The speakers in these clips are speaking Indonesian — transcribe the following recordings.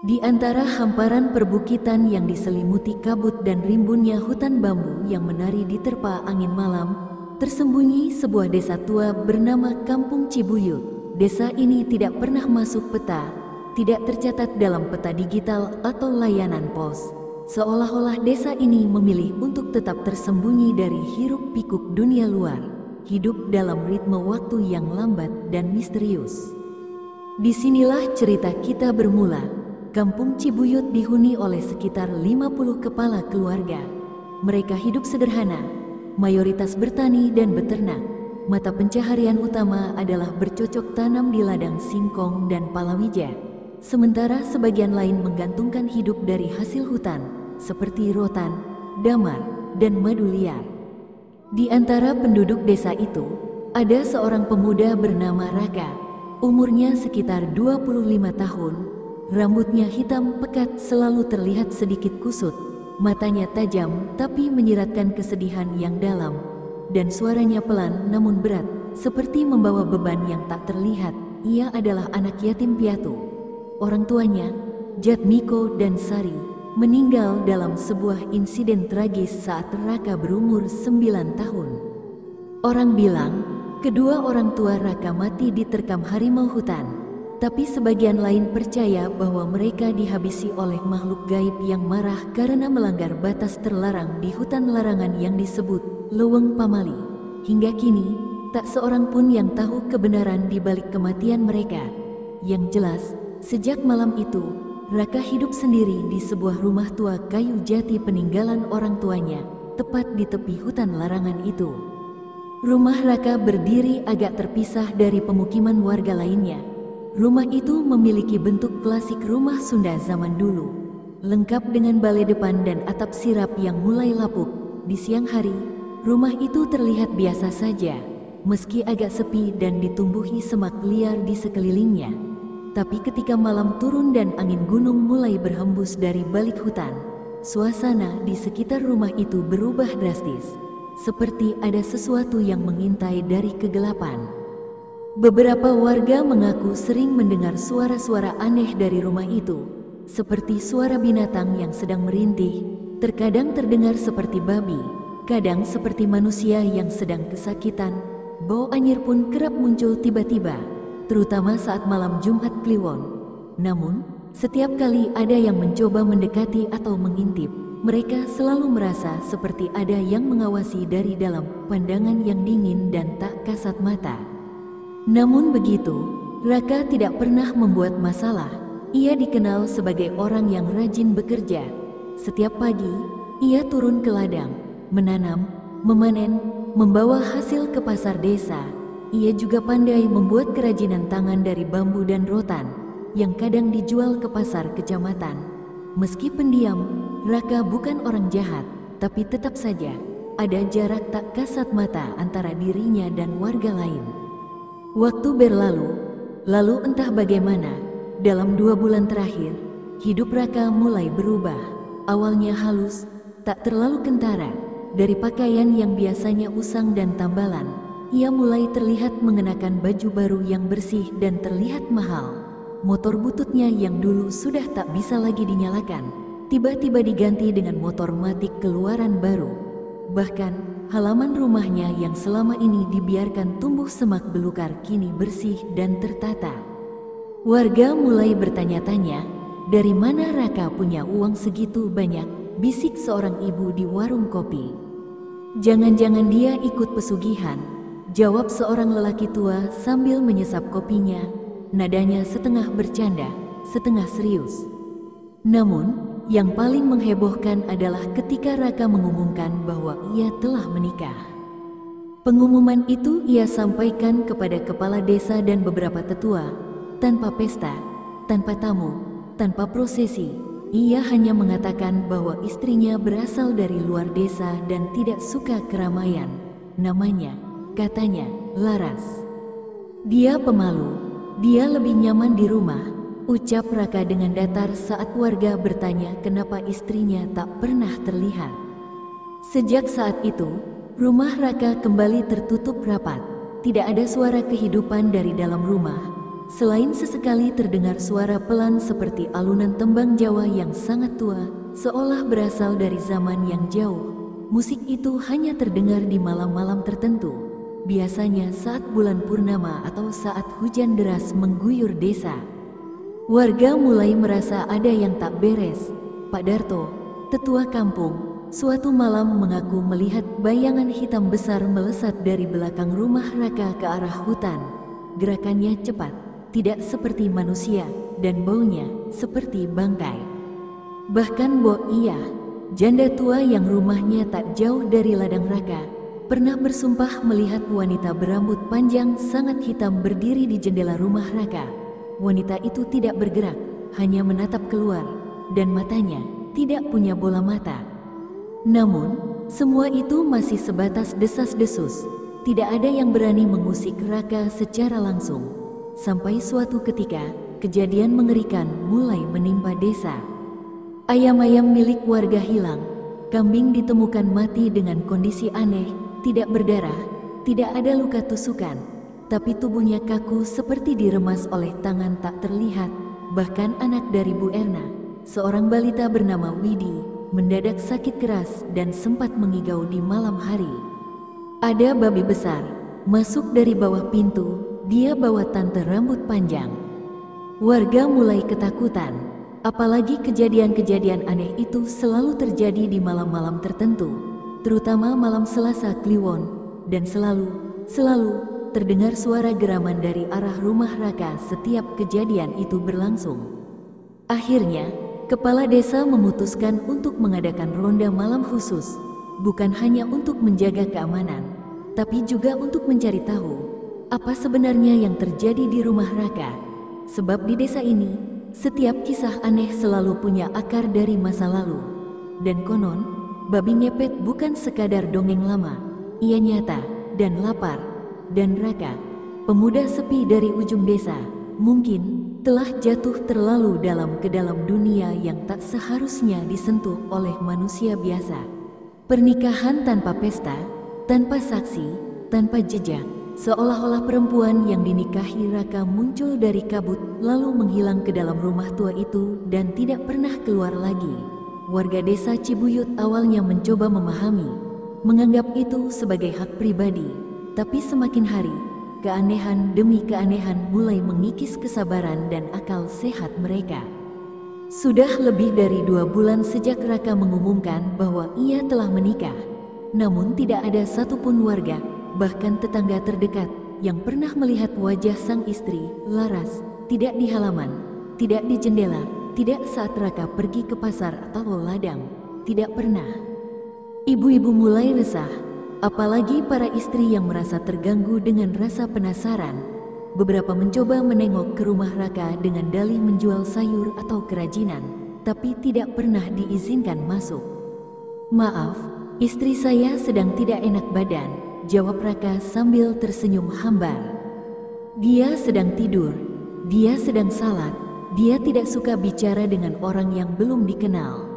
Di antara hamparan perbukitan yang diselimuti kabut dan rimbunnya hutan bambu yang menari diterpa angin malam, tersembunyi sebuah desa tua bernama Kampung Cibuyut. Desa ini tidak pernah masuk peta, tidak tercatat dalam peta digital atau layanan pos. Seolah-olah desa ini memilih untuk tetap tersembunyi dari hiruk-pikuk dunia luar, hidup dalam ritme waktu yang lambat dan misterius. Disinilah cerita kita bermula. Kampung Cibuyut dihuni oleh sekitar 50 kepala keluarga. Mereka hidup sederhana, mayoritas bertani dan beternak. Mata pencaharian utama adalah bercocok tanam di ladang singkong dan palawija. Sementara sebagian lain menggantungkan hidup dari hasil hutan, seperti rotan, damar, dan madu liar. Di antara penduduk desa itu, ada seorang pemuda bernama Raka. Umurnya sekitar 25 tahun. Rambutnya hitam pekat, selalu terlihat sedikit kusut, matanya tajam tapi menyiratkan kesedihan yang dalam, dan suaranya pelan namun berat, seperti membawa beban yang tak terlihat. Ia adalah anak yatim piatu. Orang tuanya, Jatmiko dan Sari, meninggal dalam sebuah insiden tragis saat Raka berumur 9 tahun. Orang bilang, kedua orang tua Raka mati diterkam harimau hutan. Tapi sebagian lain percaya bahwa mereka dihabisi oleh makhluk gaib yang marah karena melanggar batas terlarang di hutan larangan yang disebut Leweng Pamali. Hingga kini, tak seorang pun yang tahu kebenaran di balik kematian mereka. Yang jelas, sejak malam itu, Raka hidup sendiri di sebuah rumah tua kayu jati peninggalan orang tuanya, tepat di tepi hutan larangan itu. Rumah Raka berdiri agak terpisah dari pemukiman warga lainnya. Rumah itu memiliki bentuk klasik rumah Sunda zaman dulu, lengkap dengan balai depan dan atap sirap yang mulai lapuk. Di siang hari, rumah itu terlihat biasa saja, meski agak sepi dan ditumbuhi semak liar di sekelilingnya. Tapi ketika malam turun dan angin gunung mulai berhembus dari balik hutan, suasana di sekitar rumah itu berubah drastis, seperti ada sesuatu yang mengintai dari kegelapan. Beberapa warga mengaku sering mendengar suara-suara aneh dari rumah itu, seperti suara binatang yang sedang merintih, terkadang terdengar seperti babi, kadang seperti manusia yang sedang kesakitan. Bau anyir pun kerap muncul tiba-tiba, terutama saat malam Jumat Kliwon. Namun, setiap kali ada yang mencoba mendekati atau mengintip, mereka selalu merasa seperti ada yang mengawasi dari dalam, pandangan yang dingin dan tak kasat mata. Namun begitu, Raka tidak pernah membuat masalah. Ia dikenal sebagai orang yang rajin bekerja. Setiap pagi, ia turun ke ladang, menanam, memanen, membawa hasil ke pasar desa. Ia juga pandai membuat kerajinan tangan dari bambu dan rotan, yang kadang dijual ke pasar kecamatan. Meski pendiam, Raka bukan orang jahat, tapi tetap saja ada jarak tak kasat mata antara dirinya dan warga lain. Waktu berlalu, lalu entah bagaimana, dalam 2 bulan terakhir, hidup Raka mulai berubah. Awalnya halus, tak terlalu kentara. Dari pakaian yang biasanya usang dan tambalan, ia mulai terlihat mengenakan baju baru yang bersih dan terlihat mahal. Motor bututnya yang dulu sudah tak bisa lagi dinyalakan, tiba-tiba diganti dengan motor matic keluaran baru. Bahkan, halaman rumahnya yang selama ini dibiarkan tumbuh semak belukar kini bersih dan tertata. Warga mulai bertanya-tanya, dari mana Raka punya uang segitu banyak, bisik seorang ibu di warung kopi. Jangan-jangan dia ikut pesugihan, jawab seorang lelaki tua sambil menyesap kopinya, nadanya setengah bercanda, setengah serius. Namun, yang paling menghebohkan adalah ketika Raka mengumumkan bahwa ia telah menikah. Pengumuman itu ia sampaikan kepada kepala desa dan beberapa tetua, tanpa pesta, tanpa tamu, tanpa prosesi. Ia hanya mengatakan bahwa istrinya berasal dari luar desa dan tidak suka keramaian. Namanya, katanya, Laras. Dia pemalu, dia lebih nyaman di rumah, ucap Raka dengan datar saat warga bertanya kenapa istrinya tak pernah terlihat. Sejak saat itu, rumah Raka kembali tertutup rapat. Tidak ada suara kehidupan dari dalam rumah. selain sesekali terdengar suara pelan seperti alunan tembang Jawa yang sangat tua, seolah berasal dari zaman yang jauh. Musik itu hanya terdengar di malam-malam tertentu, biasanya saat bulan purnama atau saat hujan deras mengguyur desa. Warga mulai merasa ada yang tak beres. Pak Darto, tetua kampung, suatu malam mengaku melihat bayangan hitam besar melesat dari belakang rumah Raka ke arah hutan. Gerakannya cepat, tidak seperti manusia, dan baunya seperti bangkai. Bahkan Mbok Iya, janda tua yang rumahnya tak jauh dari ladang Raka, pernah bersumpah melihat wanita berambut panjang sangat hitam berdiri di jendela rumah Raka. Wanita itu tidak bergerak, hanya menatap keluar, dan matanya tidak punya bola mata. Namun, semua itu masih sebatas desas-desus. Tidak ada yang berani mengusik Raka secara langsung. Sampai suatu ketika, kejadian mengerikan mulai menimpa desa. Ayam-ayam milik warga hilang, kambing ditemukan mati dengan kondisi aneh, tidak berdarah, tidak ada luka tusukan. Tapi tubuhnya kaku seperti diremas oleh tangan tak terlihat. Bahkan anak dari Bu Erna, seorang balita bernama Widi, mendadak sakit keras dan sempat mengigau di malam hari. Ada babi besar, masuk dari bawah pintu, dia bawa tante rambut panjang. Warga mulai ketakutan, apalagi kejadian-kejadian aneh itu selalu terjadi di malam-malam tertentu, terutama malam Selasa Kliwon, dan selalu terdengar suara geraman dari arah rumah Raka setiap kejadian itu berlangsung. Akhirnya, kepala desa memutuskan untuk mengadakan ronda malam khusus, bukan hanya untuk menjaga keamanan, tapi juga untuk mencari tahu apa sebenarnya yang terjadi di rumah Raka. Sebab di desa ini, setiap kisah aneh selalu punya akar dari masa lalu. Dan konon, babi ngepet bukan sekadar dongeng lama, ia nyata dan lapar. Dan Raka, pemuda sepi dari ujung desa, mungkin telah jatuh terlalu dalam ke dalam dunia yang tak seharusnya disentuh oleh manusia biasa. Pernikahan tanpa pesta, tanpa saksi, tanpa jejak, seolah-olah perempuan yang dinikahi Raka muncul dari kabut lalu menghilang ke dalam rumah tua itu dan tidak pernah keluar lagi. Warga desa Cibuyut awalnya mencoba memahami, menganggap itu sebagai hak pribadi. Tapi semakin hari, keanehan demi keanehan mulai mengikis kesabaran dan akal sehat mereka. Sudah lebih dari 2 bulan sejak Raka mengumumkan bahwa ia telah menikah. Namun tidak ada satupun warga, bahkan tetangga terdekat, yang pernah melihat wajah sang istri, Laras, tidak di halaman, tidak di jendela, tidak saat Raka pergi ke pasar atau ladang. Tidak pernah. Ibu-ibu mulai resah. Apalagi para istri yang merasa terganggu dengan rasa penasaran. Beberapa mencoba menengok ke rumah Raka dengan dalih menjual sayur atau kerajinan, tapi tidak pernah diizinkan masuk. "Maaf, istri saya sedang tidak enak badan," jawab Raka sambil tersenyum hambar. "Dia sedang tidur, dia sedang salat, dia tidak suka bicara dengan orang yang belum dikenal."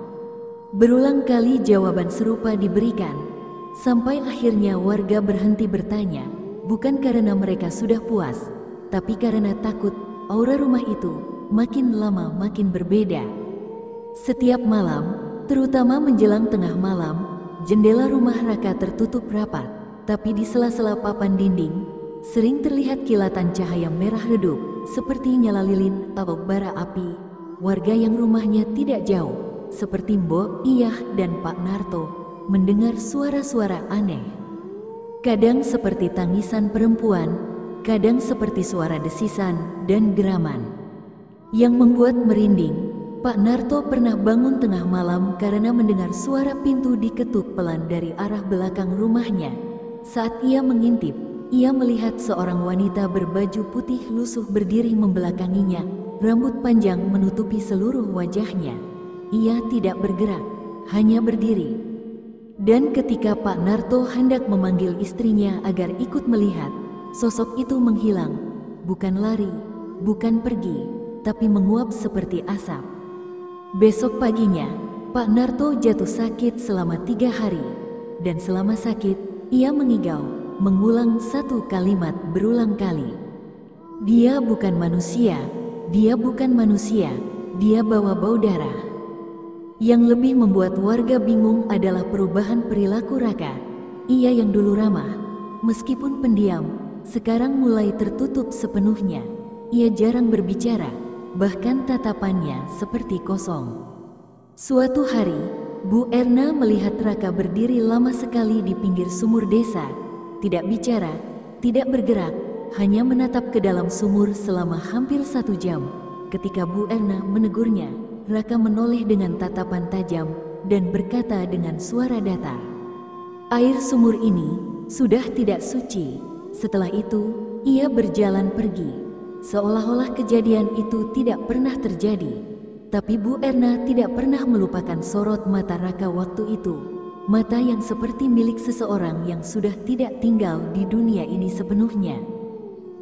Berulang kali jawaban serupa diberikan. Sampai akhirnya warga berhenti bertanya, bukan karena mereka sudah puas, tapi karena takut aura rumah itu makin lama makin berbeda. Setiap malam, terutama menjelang tengah malam, jendela rumah Raka tertutup rapat, tapi di sela-sela papan dinding, sering terlihat kilatan cahaya merah redup, seperti nyala lilin atau bara api. Warga yang rumahnya tidak jauh, seperti Mbok Iyah dan Pak Narto, mendengar suara-suara aneh. Kadang seperti tangisan perempuan, kadang seperti suara desisan dan geraman. Yang membuat merinding, Pak Narto pernah bangun tengah malam karena mendengar suara pintu diketuk pelan dari arah belakang rumahnya. Saat ia mengintip, ia melihat seorang wanita berbaju putih lusuh berdiri membelakanginya, rambut panjang menutupi seluruh wajahnya. Ia tidak bergerak, hanya berdiri. Dan ketika Pak Narto hendak memanggil istrinya agar ikut melihat, sosok itu menghilang, bukan lari, bukan pergi, tapi menguap seperti asap. Besok paginya, Pak Narto jatuh sakit selama 3 hari, dan selama sakit, ia mengigau, mengulang satu kalimat berulang kali. Dia bukan manusia, dia bukan manusia, dia bawa bau darah. Yang lebih membuat warga bingung adalah perubahan perilaku Raka. Ia yang dulu ramah, meskipun pendiam, sekarang mulai tertutup sepenuhnya. Ia jarang berbicara, bahkan tatapannya seperti kosong. Suatu hari, Bu Erna melihat Raka berdiri lama sekali di pinggir sumur desa, tidak bicara, tidak bergerak, hanya menatap ke dalam sumur selama hampir 1 jam. Ketika Bu Erna menegurnya, Raka menoleh dengan tatapan tajam dan berkata dengan suara datar, "Air sumur ini sudah tidak suci." Setelah itu, ia berjalan pergi, seolah-olah kejadian itu tidak pernah terjadi. Tapi Bu Erna tidak pernah melupakan sorot mata Raka waktu itu, mata yang seperti milik seseorang yang sudah tidak tinggal di dunia ini sepenuhnya.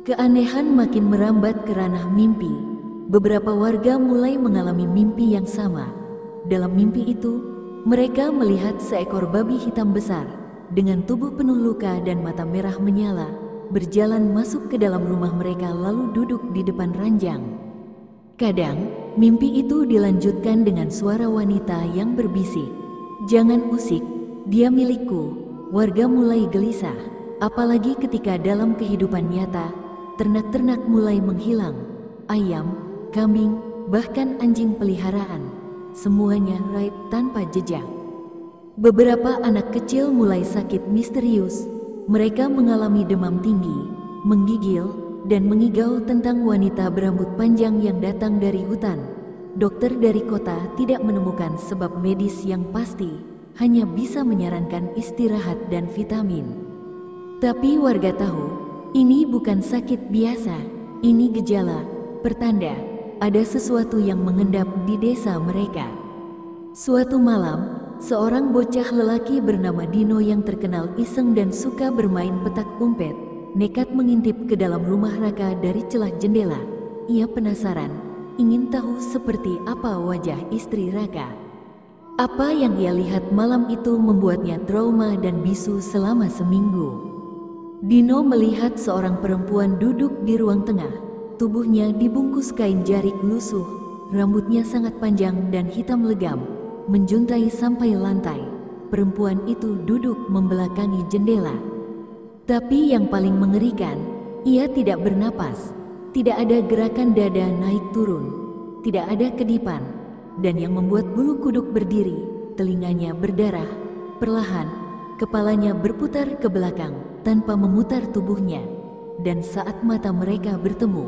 Keanehan makin merambat ke ranah mimpi. Beberapa warga mulai mengalami mimpi yang sama. Dalam mimpi itu, mereka melihat seekor babi hitam besar dengan tubuh penuh luka dan mata merah menyala, berjalan masuk ke dalam rumah mereka lalu duduk di depan ranjang. Kadang, mimpi itu dilanjutkan dengan suara wanita yang berbisik, "Jangan usik, dia milikku." Warga mulai gelisah, apalagi ketika dalam kehidupan nyata, ternak-ternak mulai menghilang. Ayam, kambing, bahkan anjing peliharaan, semuanya raib tanpa jejak. Beberapa anak kecil mulai sakit misterius. Mereka mengalami demam tinggi, menggigil, dan mengigau tentang wanita berambut panjang yang datang dari hutan. Dokter dari kota tidak menemukan sebab medis yang pasti, hanya bisa menyarankan istirahat dan vitamin. Tapi warga tahu, ini bukan sakit biasa, ini gejala, pertanda, ada sesuatu yang mengendap di desa mereka. Suatu malam, seorang bocah lelaki bernama Dino yang terkenal iseng dan suka bermain petak umpet, nekat mengintip ke dalam rumah Raka dari celah jendela. Ia penasaran, ingin tahu seperti apa wajah istri Raka. Apa yang ia lihat malam itu membuatnya trauma dan bisu selama seminggu. Dino melihat seorang perempuan duduk di ruang tengah. Tubuhnya dibungkus kain jarik lusuh, rambutnya sangat panjang dan hitam legam, menjuntai sampai lantai. Perempuan itu duduk membelakangi jendela. Tapi yang paling mengerikan, ia tidak bernapas, tidak ada gerakan dada naik turun, tidak ada kedipan, dan yang membuat bulu kuduk berdiri, telinganya berdarah, perlahan, kepalanya berputar ke belakang tanpa memutar tubuhnya, dan saat mata mereka bertemu,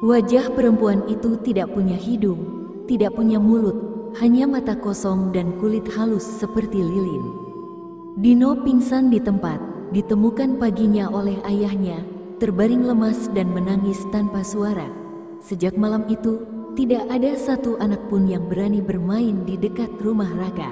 wajah perempuan itu tidak punya hidung, tidak punya mulut, hanya mata kosong dan kulit halus seperti lilin. Dino pingsan di tempat. Ditemukan paginya oleh ayahnya, terbaring lemas dan menangis tanpa suara. Sejak malam itu, tidak ada satu anak pun yang berani bermain di dekat rumah Raka.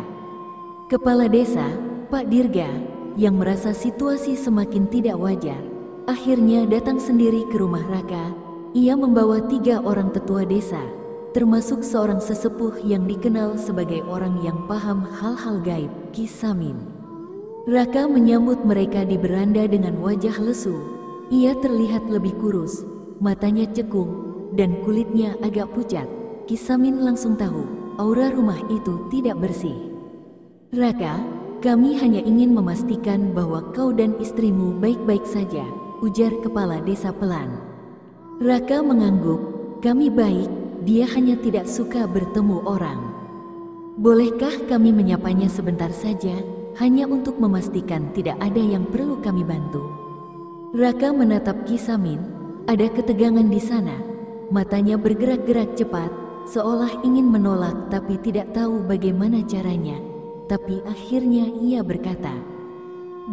Kepala desa, Pak Dirga, yang merasa situasi semakin tidak wajar, akhirnya datang sendiri ke rumah Raka. Ia membawa 3 orang tetua desa, termasuk seorang sesepuh yang dikenal sebagai orang yang paham hal-hal gaib, Ki Samin. Raka menyambut mereka di beranda dengan wajah lesu. Ia terlihat lebih kurus, matanya cekung, dan kulitnya agak pucat. Ki Samin langsung tahu, aura rumah itu tidak bersih. "Raka, kami hanya ingin memastikan bahwa kau dan istrimu baik-baik saja," ujar kepala desa pelan. Raka mengangguk, "Kami baik, dia hanya tidak suka bertemu orang. Bolehkah kami menyapanya sebentar saja? Hanya untuk memastikan tidak ada yang perlu kami bantu." Raka menatap Ki Samin, ada ketegangan di sana. Matanya bergerak-gerak cepat, seolah ingin menolak tapi tidak tahu bagaimana caranya. Tapi akhirnya ia berkata,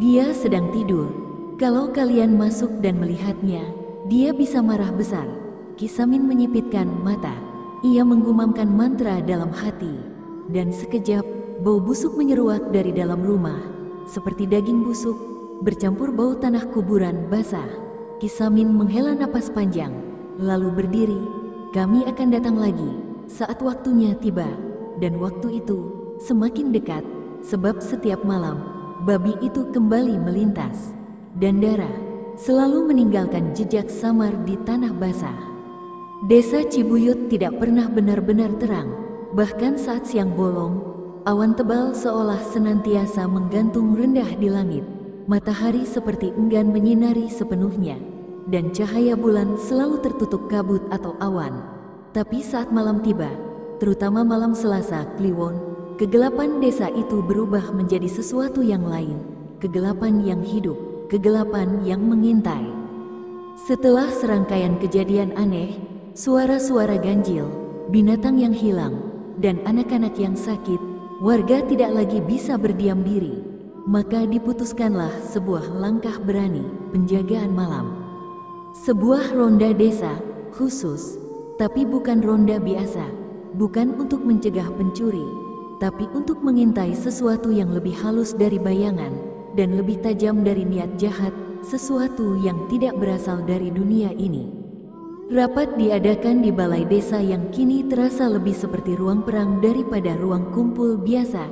"Dia sedang tidur. Kalau kalian masuk dan melihatnya, dia bisa marah besar." Ki Samin menyipitkan mata. Ia menggumamkan mantra dalam hati, dan sekejap bau busuk menyeruak dari dalam rumah, seperti daging busuk, bercampur bau tanah kuburan basah. Ki Samin menghela napas panjang, lalu berdiri. "Kami akan datang lagi saat waktunya tiba." Dan waktu itu semakin dekat, sebab setiap malam babi itu kembali melintas. Dan darah, selalu meninggalkan jejak samar di tanah basah. Desa Cibuyut tidak pernah benar-benar terang, bahkan saat siang bolong, awan tebal seolah senantiasa menggantung rendah di langit. Matahari seperti enggan menyinari sepenuhnya, dan cahaya bulan selalu tertutup kabut atau awan. Tapi saat malam tiba, terutama malam Selasa Kliwon, kegelapan desa itu berubah menjadi sesuatu yang lain, kegelapan yang hidup, kegelapan yang mengintai. Setelah serangkaian kejadian aneh, suara-suara ganjil, binatang yang hilang, dan anak-anak yang sakit, warga tidak lagi bisa berdiam diri. Maka diputuskanlah sebuah langkah berani, penjagaan malam. Sebuah ronda desa khusus, tapi bukan ronda biasa, bukan untuk mencegah pencuri, tapi untuk mengintai sesuatu yang lebih halus dari bayangan, dan lebih tajam dari niat jahat, sesuatu yang tidak berasal dari dunia ini. Rapat diadakan di balai desa yang kini terasa lebih seperti ruang perang daripada ruang kumpul biasa.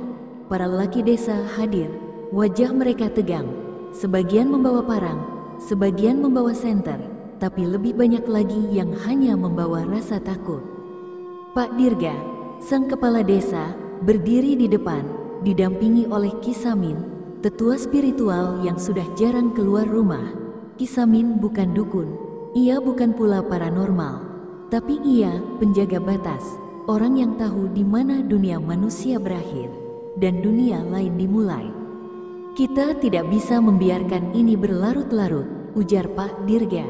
Para lelaki desa hadir. Wajah mereka tegang, sebagian membawa parang, sebagian membawa senter, tapi lebih banyak lagi yang hanya membawa rasa takut. Pak Dirga, sang kepala desa, berdiri di depan, didampingi oleh Ki Samin, tetua spiritual yang sudah jarang keluar rumah. Ki Samin bukan dukun, ia bukan pula paranormal, tapi ia penjaga batas, orang yang tahu di mana dunia manusia berakhir dan dunia lain dimulai. Kita tidak bisa membiarkan ini berlarut-larut, ujar Pak Dirga.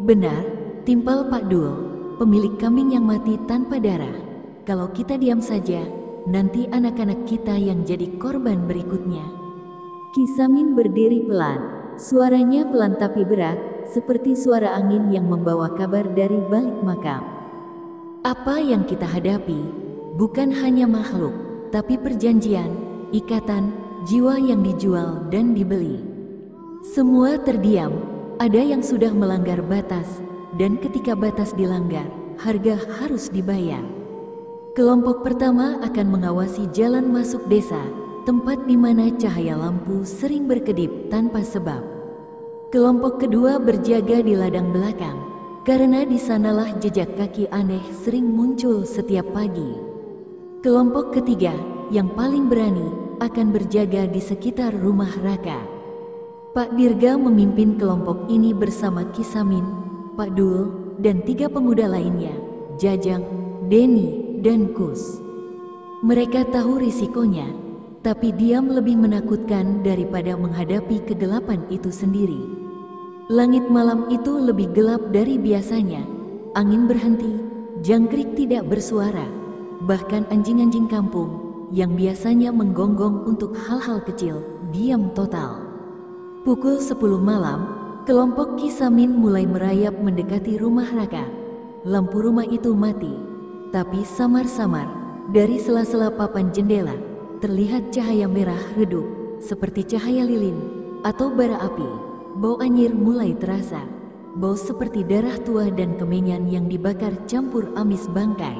Benar, timpal Pak Dul, pemilik kambing yang mati tanpa darah. Kalau kita diam saja, nanti anak-anak kita yang jadi korban berikutnya. Ki Samin berdiri pelan, suaranya pelan tapi berat, seperti suara angin yang membawa kabar dari balik makam. Apa yang kita hadapi, bukan hanya makhluk, tapi perjanjian, ikatan, jiwa yang dijual dan dibeli. Semua terdiam, ada yang sudah melanggar batas, dan ketika batas dilanggar, harga harus dibayar. Kelompok pertama akan mengawasi jalan masuk desa, tempat di mana cahaya lampu sering berkedip tanpa sebab. Kelompok kedua berjaga di ladang belakang, karena di sanalah jejak kaki aneh sering muncul setiap pagi. Kelompok ketiga, yang paling berani, akan berjaga di sekitar rumah Raka. Pak Dirga memimpin kelompok ini bersama Ki Samin, Pak Dul, dan 3 pemuda lainnya, Jajang, Deni, dan Kus. Mereka tahu risikonya, tapi diam lebih menakutkan daripada menghadapi kegelapan itu sendiri. Langit malam itu lebih gelap dari biasanya, angin berhenti, jangkrik tidak bersuara, bahkan anjing-anjing kampung yang biasanya menggonggong untuk hal-hal kecil, diam total. Pukul 10 malam, kelompok Ki Samin mulai merayap mendekati rumah Raka. Lampu rumah itu mati, tapi samar-samar, dari sela-sela papan jendela, terlihat cahaya merah redup, seperti cahaya lilin, atau bara api. Bau anyir mulai terasa, bau seperti darah tua dan kemenyan yang dibakar campur amis bangkai.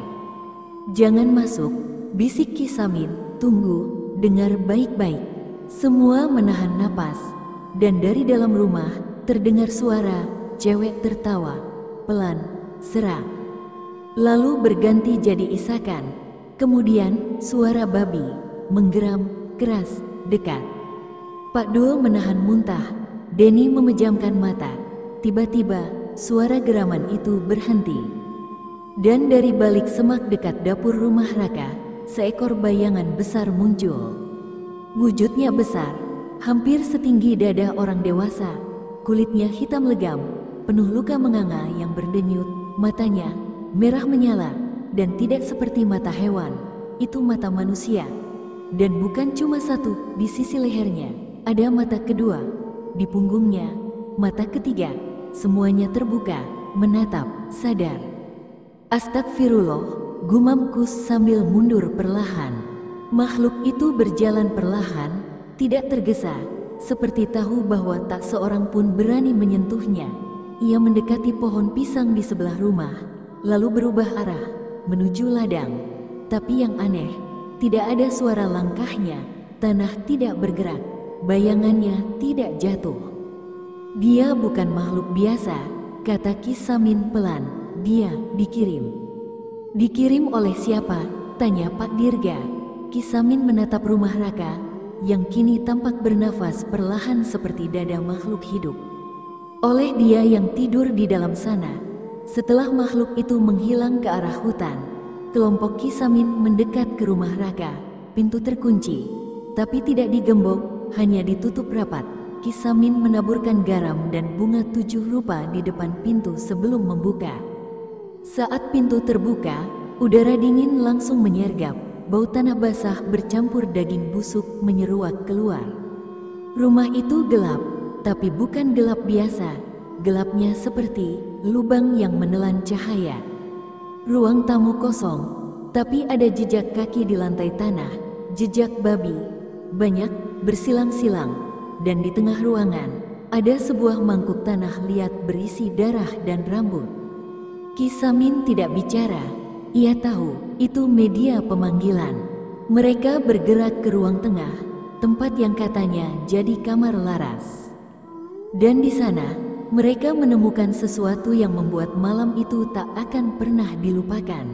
Jangan masuk, bisik Ki Samin, tunggu, dengar baik-baik. Semua menahan napas, dan dari dalam rumah terdengar suara cewek tertawa, pelan, serak. Lalu berganti jadi isakan, kemudian suara babi, menggeram, keras, dekat. Pak Dul menahan muntah, Deni memejamkan mata. Tiba-tiba, suara geraman itu berhenti. Dan dari balik semak dekat dapur rumah Raka, seekor bayangan besar muncul. Wujudnya besar, hampir setinggi dada orang dewasa. Kulitnya hitam legam, penuh luka menganga yang berdenyut. Matanya merah menyala, dan tidak seperti mata hewan. Itu mata manusia. Dan bukan cuma satu, di sisi lehernya ada mata kedua, di punggungnya mata ketiga. Semuanya terbuka, menatap, sadar. Astagfirullah, gumam Kus sambil mundur perlahan. Makhluk itu berjalan perlahan, tidak tergesa, seperti tahu bahwa tak seorang pun berani menyentuhnya. Ia mendekati pohon pisang di sebelah rumah, lalu berubah arah, menuju ladang. Tapi yang aneh, tidak ada suara langkahnya, tanah tidak bergerak, bayangannya tidak jatuh. Dia bukan makhluk biasa, kata Ki Samin pelan. Dia dikirim. Dikirim oleh siapa? Tanya Pak Dirga. Ki Samin menatap rumah Raka, yang kini tampak bernafas perlahan seperti dada makhluk hidup. Oleh dia yang tidur di dalam sana. Setelah makhluk itu menghilang ke arah hutan, kelompok Ki Samin mendekat ke rumah Raka. Pintu terkunci, tapi tidak digembok, hanya ditutup rapat. Ki Samin menaburkan garam dan bunga 7 rupa di depan pintu sebelum membuka. Saat pintu terbuka, udara dingin langsung menyergap. Bau tanah basah bercampur daging busuk menyeruak keluar. Rumah itu gelap, tapi bukan gelap biasa. Gelapnya seperti lubang yang menelan cahaya. Ruang tamu kosong, tapi ada jejak kaki di lantai tanah, jejak babi, banyak, bersilang-silang. Dan di tengah ruangan, ada sebuah mangkuk tanah liat berisi darah dan rambut. Ki Samin tidak bicara. Ia tahu itu media pemanggilan. Mereka bergerak ke ruang tengah, tempat yang katanya jadi kamar Laras. Dan di sana, mereka menemukan sesuatu yang membuat malam itu tak akan pernah dilupakan.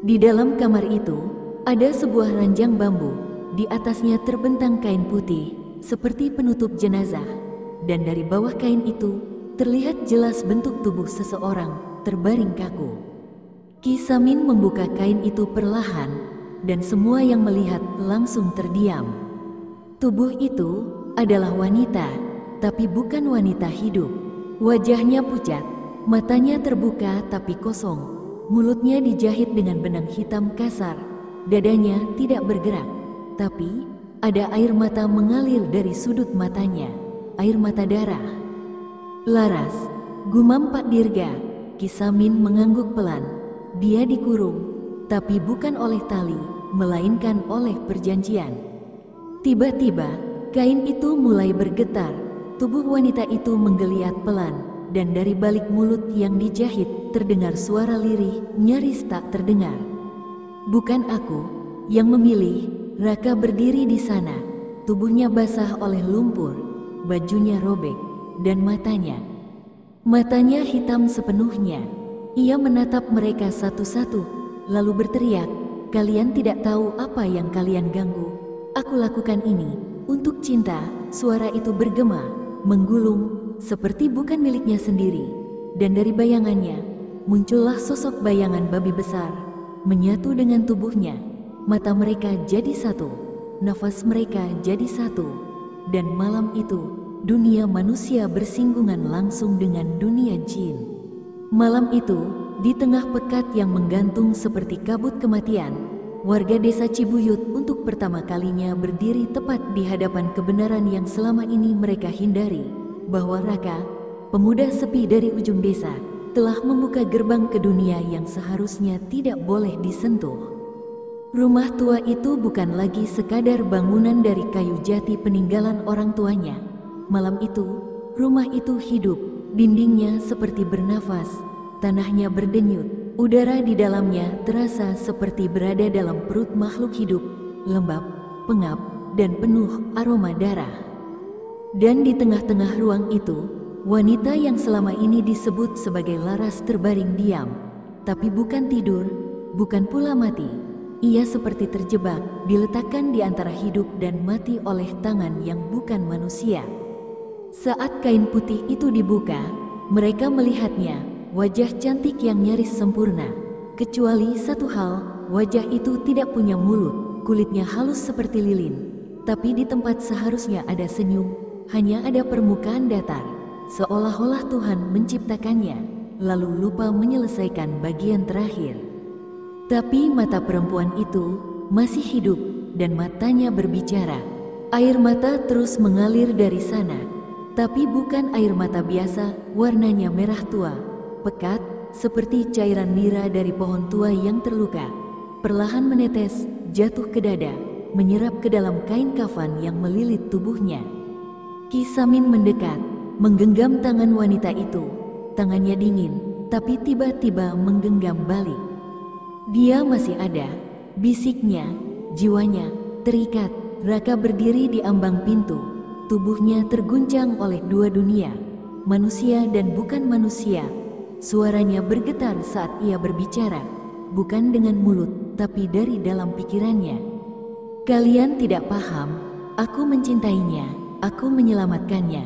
Di dalam kamar itu, ada sebuah ranjang bambu. Di atasnya terbentang kain putih, seperti penutup jenazah. Dan dari bawah kain itu, terlihat jelas bentuk tubuh seseorang terbaring kaku. Ki Samin membuka kain itu perlahan, dan semua yang melihat langsung terdiam. Tubuh itu adalah wanita, tapi bukan wanita hidup. Wajahnya pucat, matanya terbuka tapi kosong, mulutnya dijahit dengan benang hitam kasar, dadanya tidak bergerak, tapi ada air mata mengalir dari sudut matanya, air mata darah. Laras, gumam Pak Dirga. Ki Samin mengangguk pelan. Dia dikurung, tapi bukan oleh tali, melainkan oleh perjanjian. Tiba-tiba, kain itu mulai bergetar. Tubuh wanita itu menggeliat pelan, dan dari balik mulut yang dijahit terdengar suara lirih, nyaris tak terdengar. Bukan aku yang memilih. Raka berdiri di sana. Tubuhnya basah oleh lumpur, bajunya robek, dan matanya hitam sepenuhnya. Ia menatap mereka satu-satu, lalu berteriak, "Kalian tidak tahu apa yang kalian ganggu. Aku lakukan ini untuk cinta." Suara itu bergema, menggulung, seperti bukan miliknya sendiri. Dan dari bayangannya, muncullah sosok bayangan babi besar, menyatu dengan tubuhnya. Mata mereka jadi satu, nafas mereka jadi satu. Dan malam itu, dunia manusia bersinggungan langsung dengan dunia jin. Malam itu, di tengah pekat yang menggantung seperti kabut kematian, warga desa Cibuyut untuk pertama kalinya berdiri tepat di hadapan kebenaran yang selama ini mereka hindari, bahwa Raka, pemuda sepi dari ujung desa, telah membuka gerbang ke dunia yang seharusnya tidak boleh disentuh. Rumah tua itu bukan lagi sekadar bangunan dari kayu jati peninggalan orang tuanya. Malam itu, rumah itu hidup, dindingnya seperti bernafas, tanahnya berdenyut, udara di dalamnya terasa seperti berada dalam perut makhluk hidup, lembab, pengap, dan penuh aroma darah. Dan di tengah-tengah ruang itu, wanita yang selama ini disebut sebagai Laras terbaring diam, tapi bukan tidur, bukan pula mati. Ia seperti terjebak, diletakkan di antara hidup dan mati oleh tangan yang bukan manusia. Saat kain putih itu dibuka, mereka melihatnya, wajah cantik yang nyaris sempurna. Kecuali satu hal, wajah itu tidak punya mulut, kulitnya halus seperti lilin. Tapi di tempat seharusnya ada senyum, hanya ada permukaan datar, seolah-olah Tuhan menciptakannya, lalu lupa menyelesaikan bagian terakhir. Tapi mata perempuan itu masih hidup dan matanya berbicara. Air mata terus mengalir dari sana, tapi bukan air mata biasa, warnanya merah tua, pekat, seperti cairan nira dari pohon tua yang terluka. Perlahan menetes, jatuh ke dada, menyerap ke dalam kain kafan yang melilit tubuhnya. Ki Samin mendekat, menggenggam tangan wanita itu. Tangannya dingin, tapi tiba-tiba menggenggam balik. Dia masih ada, bisiknya, jiwanya terikat. Raka berdiri di ambang pintu. tubuhnya terguncang oleh dua dunia, manusia dan bukan manusia. Suaranya bergetar saat ia berbicara, bukan dengan mulut, tapi dari dalam pikirannya. Kalian tidak paham, aku mencintainya, aku menyelamatkannya.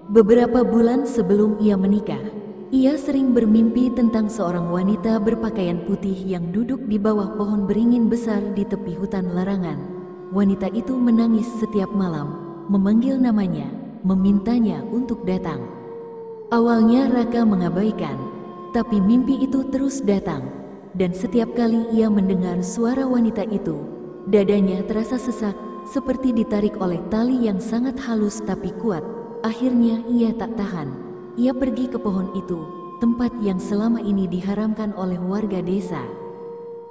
Beberapa bulan sebelum ia menikah, ia sering bermimpi tentang seorang wanita berpakaian putih yang duduk di bawah pohon beringin besar di tepi hutan larangan. Wanita itu menangis setiap malam, memanggil namanya, memintanya untuk datang. Awalnya Raka mengabaikan, tapi mimpi itu terus datang, dan setiap kali ia mendengar suara wanita itu, dadanya terasa sesak, seperti ditarik oleh tali yang sangat halus tapi kuat. Akhirnya ia tak tahan. Ia pergi ke pohon itu, tempat yang selama ini diharamkan oleh warga desa.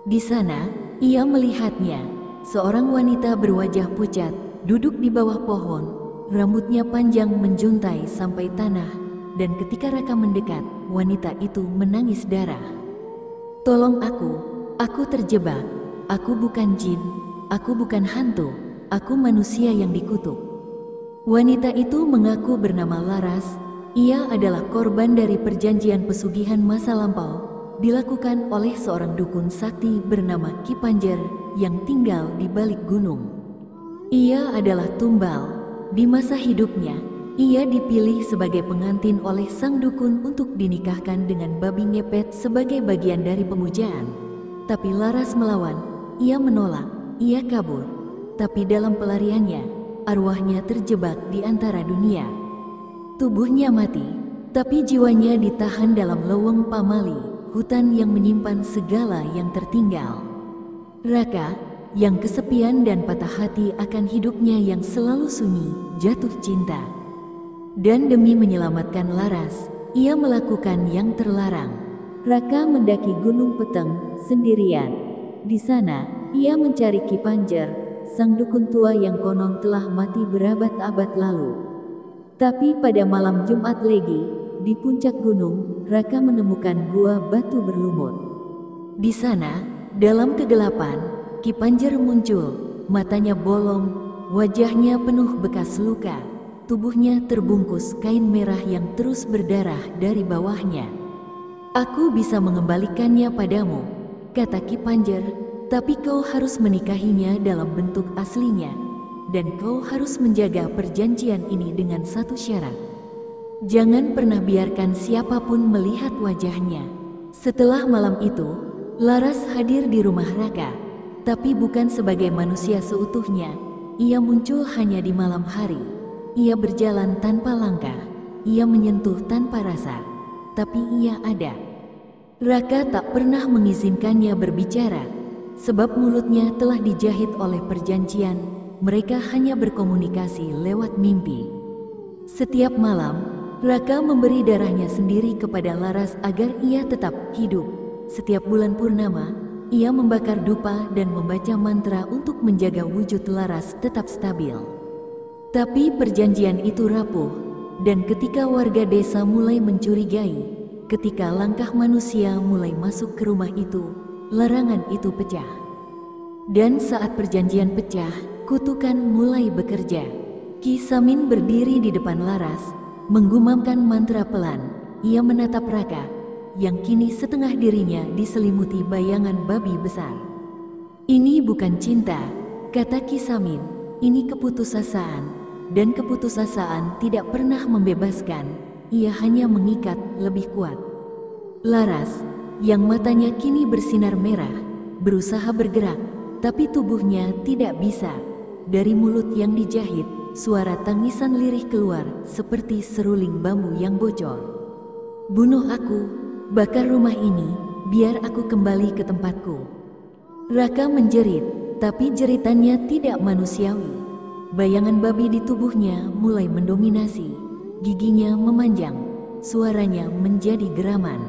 Di sana, ia melihatnya, seorang wanita berwajah pucat, duduk di bawah pohon, rambutnya panjang menjuntai sampai tanah. Dan ketika Raka mendekat, wanita itu menangis darah. Tolong aku terjebak, aku bukan jin, aku bukan hantu, aku manusia yang dikutuk. Wanita itu mengaku bernama Laras, ia adalah korban dari perjanjian pesugihan masa lampau, dilakukan oleh seorang dukun sakti bernama Ki Panjer yang tinggal di balik gunung. Ia adalah tumbal, di masa hidupnya, ia dipilih sebagai pengantin oleh sang dukun untuk dinikahkan dengan babi ngepet sebagai bagian dari pemujaan. Tapi Laras melawan, ia menolak, ia kabur. Tapi dalam pelariannya, arwahnya terjebak di antara dunia. Tubuhnya mati, tapi jiwanya ditahan dalam leweng pamali, hutan yang menyimpan segala yang tertinggal. Raka, yang kesepian dan patah hati akan hidupnya yang selalu sunyi, jatuh cinta. Dan demi menyelamatkan Laras, ia melakukan yang terlarang. Raka mendaki Gunung Peteng sendirian. Di sana, ia mencari Ki Panjer, sang dukun tua yang konon telah mati berabad-abad lalu. Tapi pada malam Jumat Legi, di puncak gunung, Raka menemukan gua batu berlumut. Di sana, dalam kegelapan, Ki Panjer muncul, matanya bolong, wajahnya penuh bekas luka. Tubuhnya terbungkus kain merah yang terus berdarah dari bawahnya. Aku bisa mengembalikannya padamu, kata Ki Panjer, tapi kau harus menikahinya dalam bentuk aslinya. Dan kau harus menjaga perjanjian ini dengan satu syarat. Jangan pernah biarkan siapapun melihat wajahnya. Setelah malam itu, Laras hadir di rumah Raka, tapi bukan sebagai manusia seutuhnya. Ia muncul hanya di malam hari. Ia berjalan tanpa langkah, ia menyentuh tanpa rasa, tapi ia ada. Raka tak pernah mengizinkannya berbicara, sebab mulutnya telah dijahit oleh perjanjian, mereka hanya berkomunikasi lewat mimpi. Setiap malam, Raka memberi darahnya sendiri kepada Laras agar ia tetap hidup. Setiap bulan purnama, ia membakar dupa dan membaca mantra untuk menjaga wujud Laras tetap stabil. Tapi perjanjian itu rapuh, dan ketika warga desa mulai mencurigai, ketika langkah manusia mulai masuk ke rumah itu, larangan itu pecah. Dan saat perjanjian pecah, kutukan mulai bekerja. Ki Samin berdiri di depan Laras, menggumamkan mantra pelan. Ia menatap Raka, yang kini setengah dirinya diselimuti bayangan babi besar. Ini bukan cinta, kata Ki Samin, ini keputusasaan. Dan keputusasaan tidak pernah membebaskan, ia hanya mengikat lebih kuat. Laras, yang matanya kini bersinar merah, berusaha bergerak, tapi tubuhnya tidak bisa. Dari mulut yang dijahit, suara tangisan lirih keluar seperti seruling bambu yang bocor. Bunuh aku, bakar rumah ini, biar aku kembali ke tempatku. Raka menjerit, tapi jeritannya tidak manusiawi. Bayangan babi di tubuhnya mulai mendominasi, giginya memanjang, suaranya menjadi geraman.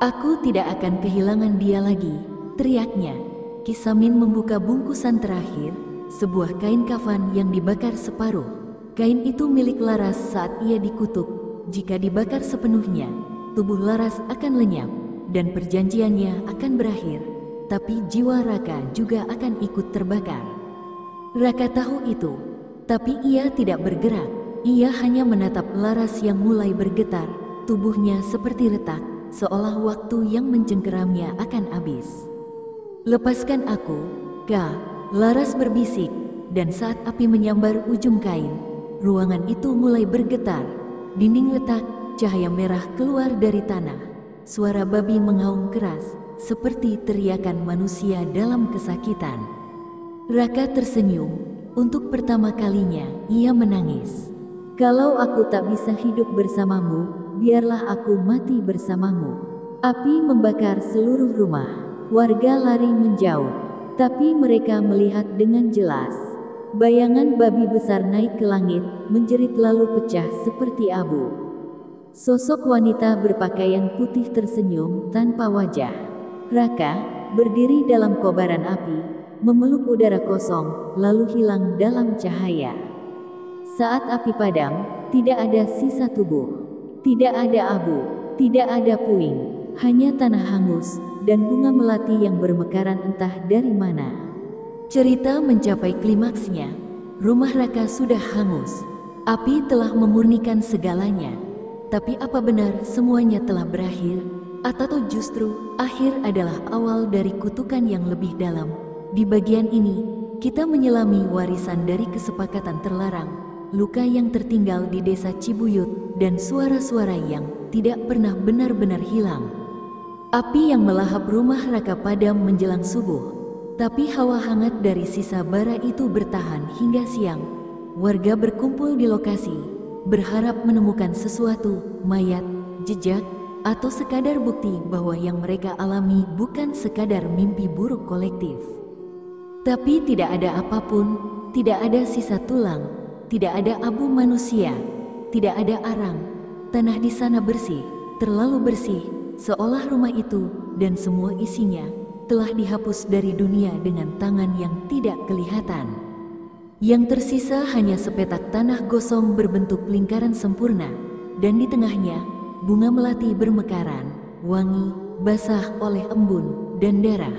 Aku tidak akan kehilangan dia lagi, teriaknya. Ki Samin membuka bungkusan terakhir, sebuah kain kafan yang dibakar separuh. Kain itu milik Laras saat ia dikutuk. Jika dibakar sepenuhnya, tubuh Laras akan lenyap, dan perjanjiannya akan berakhir. Tapi jiwa Raka juga akan ikut terbakar. Raka tahu itu, Tapi ia tidak bergerak. Ia hanya menatap Laras yang mulai bergetar. Tubuhnya seperti retak, seolah waktu yang mencengkeramnya akan habis. "Lepaskan aku, Kak," Laras berbisik, dan saat api menyambar ujung kain, ruangan itu mulai bergetar. Dinding retak, cahaya merah keluar dari tanah. Suara babi mengaum keras, seperti teriakan manusia dalam kesakitan. Raka tersenyum. Untuk pertama kalinya, ia menangis. "Kalau aku tak bisa hidup bersamamu, biarlah aku mati bersamamu." Api membakar seluruh rumah. Warga lari menjauh, tapi mereka melihat dengan jelas. Bayangan babi besar naik ke langit, menjerit lalu pecah seperti abu. Sosok wanita berpakaian putih tersenyum tanpa wajah. Raka berdiri dalam kobaran api, memeluk udara kosong, lalu hilang dalam cahaya. Saat api padam, tidak ada sisa tubuh. Tidak ada abu, tidak ada puing, hanya tanah hangus, dan bunga melati yang bermekaran entah dari mana. Cerita mencapai klimaksnya. Rumah Raka sudah hangus. Api telah memurnikan segalanya. Tapi apa benar semuanya telah berakhir? Atau justru, akhir adalah awal dari kutukan yang lebih dalam? Di bagian ini, kita menyelami warisan dari kesepakatan terlarang, luka yang tertinggal di desa Cibuyut, dan suara-suara yang tidak pernah benar-benar hilang. Api yang melahap rumah Raka padam menjelang subuh, tapi hawa hangat dari sisa bara itu bertahan hingga siang. Warga berkumpul di lokasi, berharap menemukan sesuatu, mayat, jejak, atau sekadar bukti bahwa yang mereka alami bukan sekadar mimpi buruk kolektif. Tapi tidak ada apapun, tidak ada sisa tulang, tidak ada abu manusia, tidak ada arang. Tanah di sana bersih, terlalu bersih, seolah rumah itu dan semua isinya telah dihapus dari dunia dengan tangan yang tidak kelihatan. Yang tersisa hanya sepetak tanah gosong berbentuk lingkaran sempurna, dan di tengahnya bunga melati bermekaran, wangi, basah oleh embun dan darah.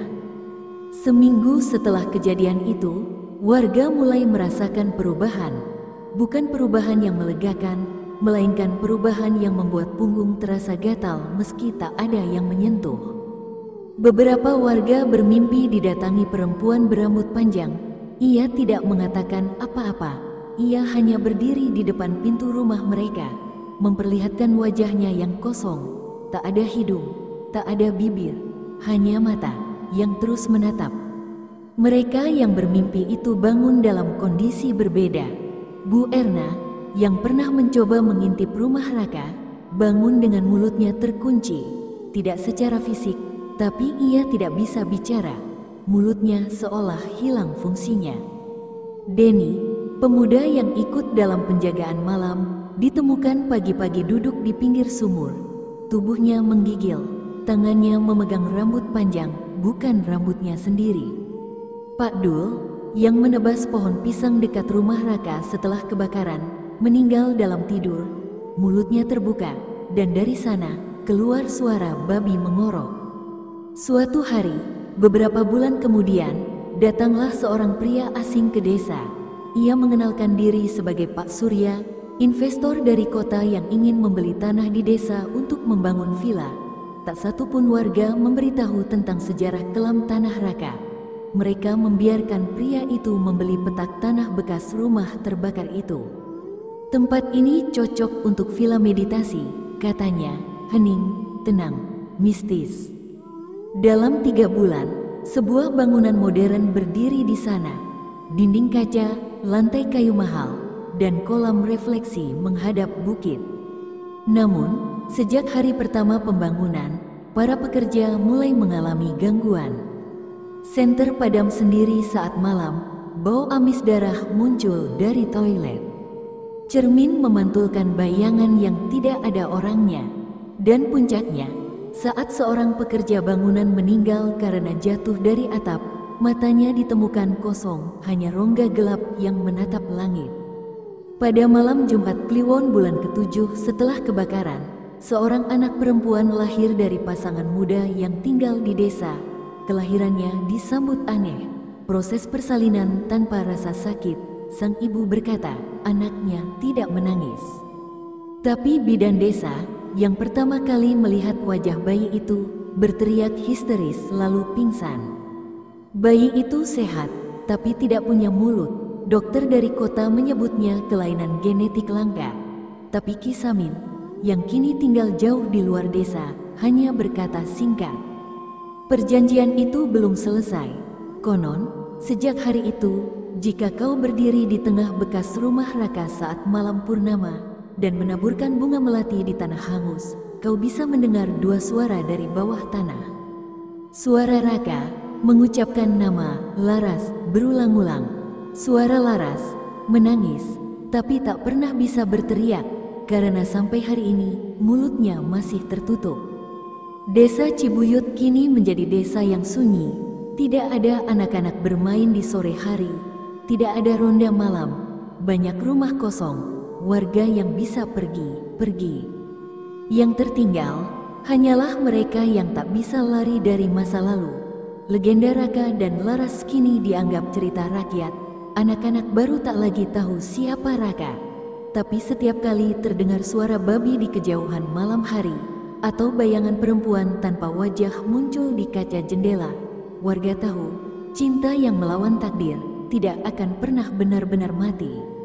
Seminggu setelah kejadian itu, warga mulai merasakan perubahan. Bukan perubahan yang melegakan, melainkan perubahan yang membuat punggung terasa gatal meski tak ada yang menyentuh. Beberapa warga bermimpi didatangi perempuan berambut panjang. Ia tidak mengatakan apa-apa. Ia hanya berdiri di depan pintu rumah mereka, memperlihatkan wajahnya yang kosong. Tak ada hidung, tak ada bibir, hanya mata yang terus menatap. Mereka yang bermimpi itu bangun dalam kondisi berbeda. Bu Erna, yang pernah mencoba mengintip rumah Raka, bangun dengan mulutnya terkunci. Tidak secara fisik, tapi ia tidak bisa bicara. Mulutnya seolah hilang fungsinya. Denny, pemuda yang ikut dalam penjagaan malam, ditemukan pagi-pagi duduk di pinggir sumur. Tubuhnya menggigil, tangannya memegang rambut panjang, bukan rambutnya sendiri. Pak Dul, yang menebas pohon pisang dekat rumah Raka setelah kebakaran, meninggal dalam tidur. Mulutnya terbuka, dan dari sana keluar suara babi mengorok. Suatu hari, beberapa bulan kemudian, datanglah seorang pria asing ke desa. Ia mengenalkan diri sebagai Pak Surya, investor dari kota yang ingin membeli tanah di desa untuk membangun villa. Tak satu pun warga memberitahu tentang sejarah kelam tanah Raka. Mereka membiarkan pria itu membeli petak tanah bekas rumah terbakar itu. Tempat ini cocok untuk villa meditasi, katanya, hening, tenang, mistis. Dalam 3 bulan, sebuah bangunan modern berdiri di sana. Dinding kaca, lantai kayu mahal, dan kolam refleksi menghadap bukit. Namun, sejak hari pertama pembangunan, para pekerja mulai mengalami gangguan. Senter padam sendiri saat malam, bau amis darah muncul dari toilet. Cermin memantulkan bayangan yang tidak ada orangnya. Dan puncaknya, saat seorang pekerja bangunan meninggal karena jatuh dari atap, matanya ditemukan kosong, hanya rongga gelap yang menatap langit. Pada malam Jumat Kliwon bulan ke-7 setelah kebakaran, seorang anak perempuan lahir dari pasangan muda yang tinggal di desa. Kelahirannya disambut aneh, proses persalinan tanpa rasa sakit, sang ibu berkata, anaknya tidak menangis. Tapi bidan desa yang pertama kali melihat wajah bayi itu berteriak histeris lalu pingsan. Bayi itu sehat, tapi tidak punya mulut. Dokter dari kota menyebutnya kelainan genetik langka. Tapi Ki Samin, yang kini tinggal jauh di luar desa, hanya berkata singkat. Perjanjian itu belum selesai. Konon, sejak hari itu, jika kau berdiri di tengah bekas rumah Raka saat malam purnama dan menaburkan bunga melati di tanah hangus, kau bisa mendengar dua suara dari bawah tanah. Suara Raka mengucapkan nama Laras berulang-ulang. Suara Laras menangis, tapi tak pernah bisa berteriak karena sampai hari ini mulutnya masih tertutup. Desa Cibuyut kini menjadi desa yang sunyi. Tidak ada anak-anak bermain di sore hari, tidak ada ronda malam, banyak rumah kosong, warga yang bisa pergi. Yang tertinggal hanyalah mereka yang tak bisa lari dari masa lalu. Legenda Raka dan Laras kini dianggap cerita rakyat. Anak-anak baru tak lagi tahu siapa Raka. Tapi setiap kali terdengar suara babi di kejauhan malam hari, atau bayangan perempuan tanpa wajah muncul di kaca jendela, warga tahu cinta yang melawan takdir tidak akan pernah benar-benar mati.